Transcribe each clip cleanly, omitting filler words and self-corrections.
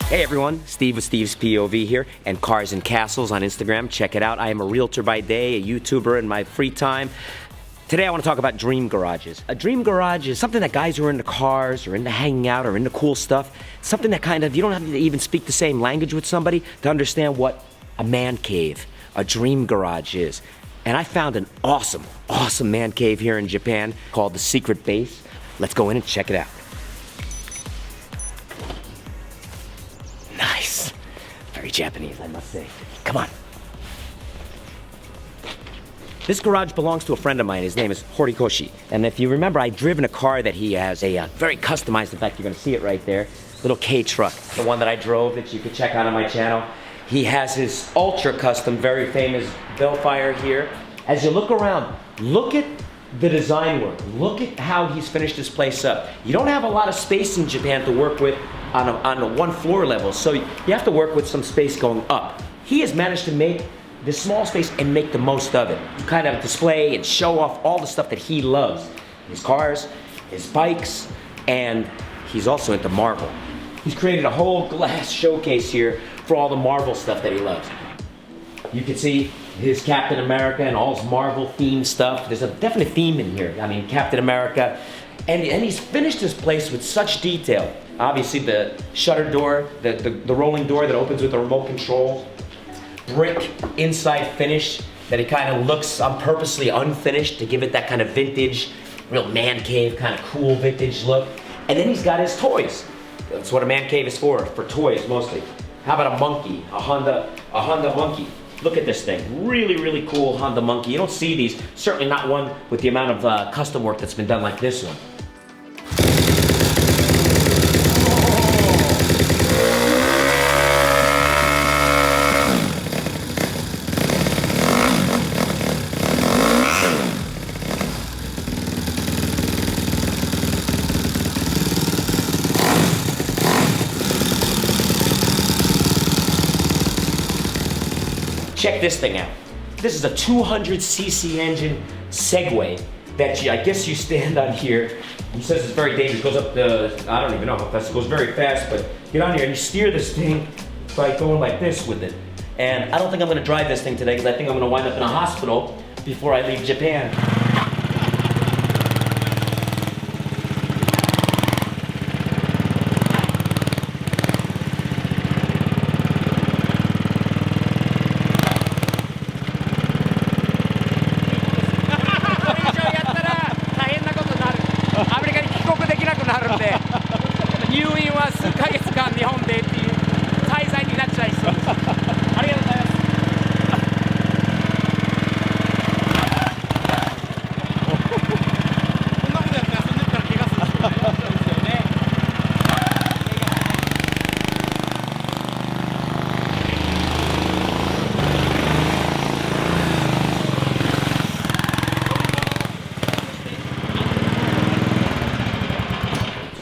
Hey everyone, Steve with Steve's POV here, and Cars and Castles on Instagram. Check it out. I am a realtor by day, a YouTuber in my free time. Today I want to talk about dream garages. A dream garage is something that guys who are into cars or into hanging out or into cool stuff, something that kind of, you don't have to even speak the same language with somebody to understand what a man cave, a dream garage is. And I found an awesome man cave here in Japan called the Secret Base. Let's go in and check it out. Nice. Very Japanese, I must say. Come on. This garage belongs to a friend of mine. His name is Horikoshi. And if you remember, I've driven a car that he has, a very customized, in fact, you're gonna see it right there, little K truck. The one that I drove that you can check out on my channel. He has his ultra custom, very famous Bellfire here. As you look around, look at the design work. Look at how he's finished this place up. You don't have a lot of space in Japan to work with on a one floor level, so you have to work with some space going up. He has managed to make this small space and make the most of it. Kind of display and show off all the stuff that he loves. His cars, his bikes, and he's also into Marvel. He's created a whole glass showcase here for all the Marvel stuff that he loves. You can see his Captain America and all his Marvel themed stuff. There's a definite theme in here. I mean, Captain America. And he's finished this place with such detail. Obviously the shutter door, the rolling door that opens with a remote control. Brick inside finish that it kind of looks purposely unfinished to give it that kind of vintage, real man cave, kind of cool vintage look. And then he's got his toys. That's what a man cave is for toys mostly. How about a monkey, a Honda monkey? Look at this thing, really cool Honda monkey. You don't see these, certainly not one with the amount of custom work that's been done like this one. Check this thing out. This is a 200cc engine Segway that I guess you stand on here. He says it's very dangerous. It goes up the, I don't even know how fast. It goes very fast, but get on here and you steer this thing by going like this with it. And I don't think I'm gonna drive this thing today because I think I'm gonna wind up in a hospital before I leave Japan.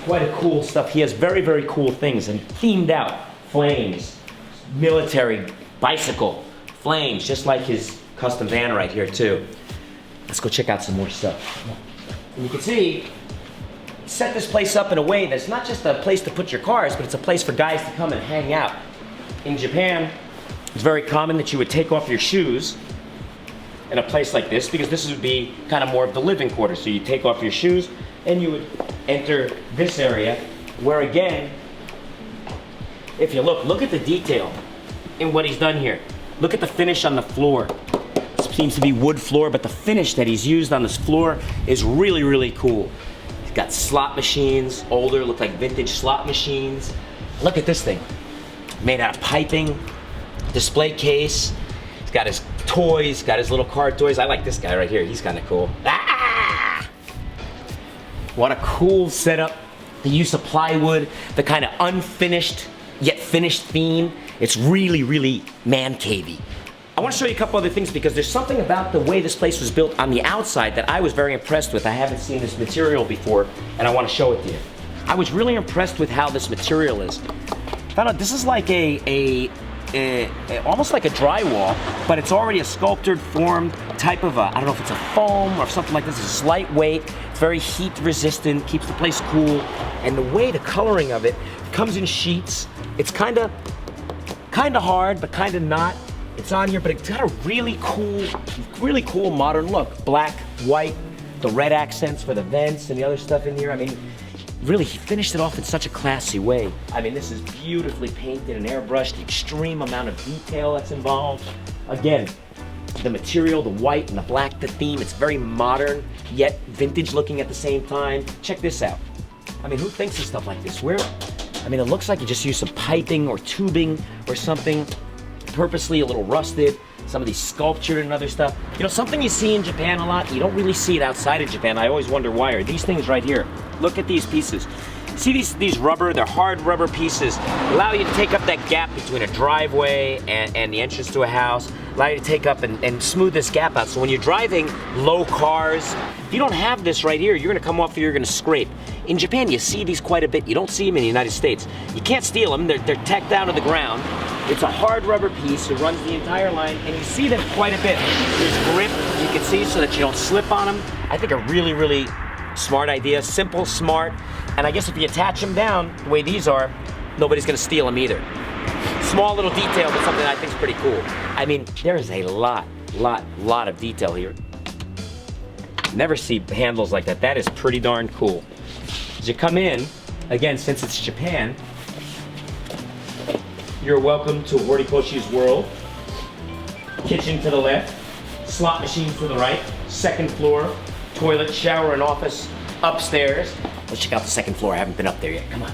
Quite a cool stuff. He has very cool things and themed out flames, military, bicycle, flames, just like his custom van right here too. Let's go check out some more stuff. And you can see, set this place up in a way that's not just a place to put your cars, but it's a place for guys to come and hang out. In Japan, it's very common that you would take off your shoes in a place like this because this would be kind of more of the living quarters. So you take off your shoes and you would enter this area where again, if you look at the detail in what he's done here. Look at the finish on the floor. It seems to be wood floor, but the finish that he's used on this floor is really cool. He's got slot machines, older, look like vintage slot machines. Look at this thing, made out of piping, display case. He's got his toys, got his little car toys. I like this guy right here, he's kind of cool. Ah! What a cool setup. The use of plywood, the kind of unfinished yet finished theme. It's really man cavey. I want to show you a couple other things because there's something about the way this place was built on the outside that I was very impressed with. I haven't seen this material before and I want to show it to you. I was really impressed with how this material is. Found out this is like a almost like a drywall, but it's already a sculptured formed type of I don't know if it's a foam or something like this. It's lightweight, it's very heat resistant, keeps the place cool, and the way the coloring of it comes in sheets. It's kind of hard, but kind of not. It's on here, but it's got a really cool modern look. Black, white, the red accents for the vents and the other stuff in here. I mean, really, he finished it off in such a classy way. I mean, this is beautifully painted and airbrushed, the extreme amount of detail that's involved. Again, the material, the white and the black, the theme, it's very modern, yet vintage looking at the same time. Check this out. I mean, who thinks of stuff like this? I mean, it looks like you just used some piping or tubing or something, purposely a little rusted. Some of these sculptured and other stuff. You know, something you see in Japan a lot, you don't really see it outside of Japan. I always wonder why, are these things right here. Look at these pieces. See these rubber, they're hard rubber pieces, allow you to take up that gap between a driveway and the entrance to a house, allow you to take up and smooth this gap out. So when you're driving low cars, if you don't have this right here, you're gonna come off, you're gonna scrape. In Japan, you see these quite a bit. You don't see them in the United States. You can't steal them, they're tacked down to the ground. It's a hard rubber piece, it runs the entire line, and you see them quite a bit. There's grip, you can see, so that you don't slip on them. I think a really smart idea, simple, smart, and I guess if you attach them down the way these are, nobody's gonna steal them either. Small little detail, but something I think is pretty cool. I mean, there is a lot of detail here. Never see handles like that. That is pretty darn cool. As you come in, again, since it's Japan, you're welcome to Horikoshi's world. Kitchen to the left, slot machine to the right, second floor, toilet, shower, and office upstairs. Let's check out the second floor. I haven't been up there yet. Come on.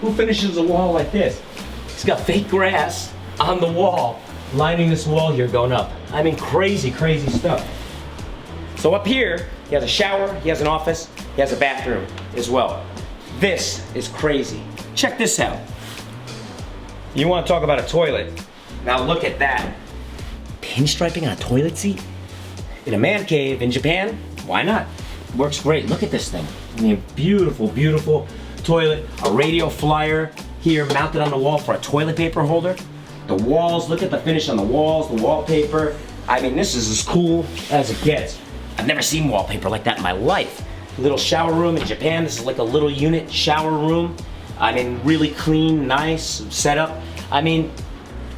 Who finishes a wall like this? He's got fake grass on the wall, lining this wall here going up. I mean, crazy stuff. So up here, he has a shower, he has an office, he has a bathroom as well. This is crazy. Check this out. You want to talk about a toilet? Now look at that. Pinstriping on a toilet seat? In a man cave in Japan? Why not? Works great. Look at this thing. I mean, beautiful toilet. A radio flyer here mounted on the wall for a toilet paper holder. The walls, look at the finish on the walls, the wallpaper. I mean, this is as cool as it gets. I've never seen wallpaper like that in my life. Little shower room in Japan. This is like a little unit shower room. I mean, really clean, nice setup. I mean,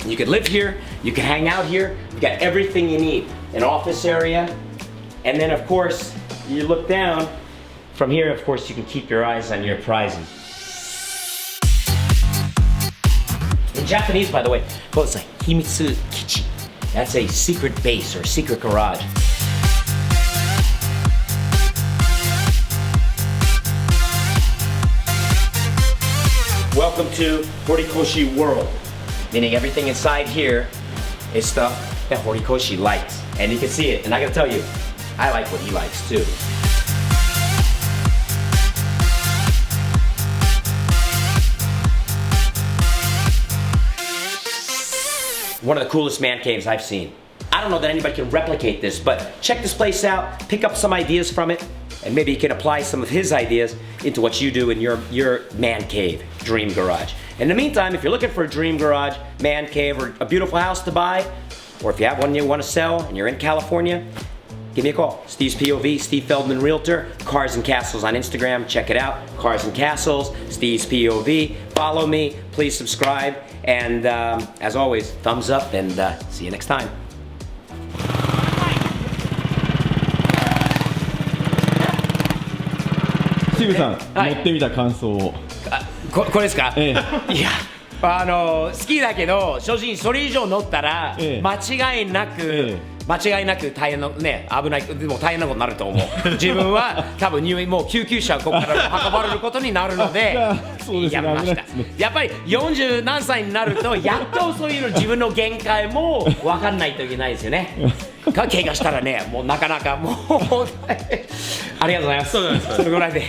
you could live here, you can hang out here, you got everything you need. An office area, and then of course, you look down, from here of course you can keep your eyes on your prizes. In Japanese, by the way, it's a himitsu kichi. That's a secret base or secret garage. Welcome to Horikoshi World, meaning everything inside here is stuff that Horikoshi likes. And you can see it, and I gotta tell you, I like what he likes too. One of the coolest man caves I've seen. I don't know that anybody can replicate this, but check this place out, pick up some ideas from it, and maybe you can apply some of his ideas into what you do in your man cave, dream garage. In the meantime, if you're looking for a dream garage, man cave, or a beautiful house to buy, or if you have one you want to sell and you're in California, give me a call. Steve's POV, Steve Feldman Realtor, Cars and Castles on Instagram, check it out. Cars and Castles, Steve's POV. Follow me, please subscribe, and as always, thumbs up, and see you next time. Steve さん、乗ってみた感想を。これですか？ええ、いや、好きだけど、正直それ以上乗ったら、間違いなく大変なね、危ない、でも大変なことになると思う。自分は多分もう救急車ここから運ばれることになるので、やめました。やっぱり40何歳になると、やっとそういうの自分の限界も分かんないといけないですよね。怪我したらね、もうなかなかもうありがとうございます。それぐらいで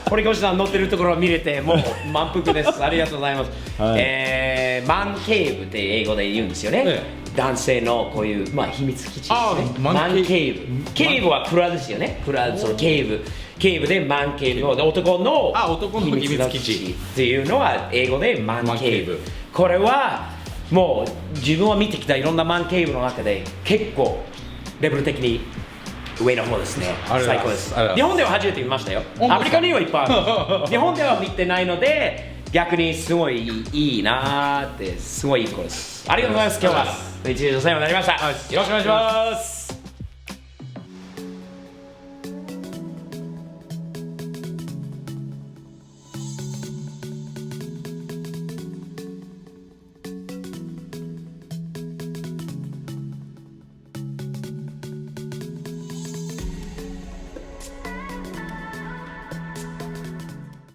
堀越さん乗ってるところを見れてもう満腹です。ありがとうございます。マンケーブって英語で言うんですよね。男性のこういう、まあ、秘密基地ですね。マンケーブ。ケーブは蔵ですよね。蔵、そのケーブでマンケーブ、男の秘密基地っていうのは英語でマンケーブ。これはもう自分は見てきたいろんなマンケーブの中で結構レベル的に上の方ですね。最高です。日本では初めて見ましたよ。アメリカにはいっぱいある。日本では見てないので逆にすごいいいなーって、すごいいい子です。ありがとうございます。今日は一日の最後になりました。よろしくお願いします。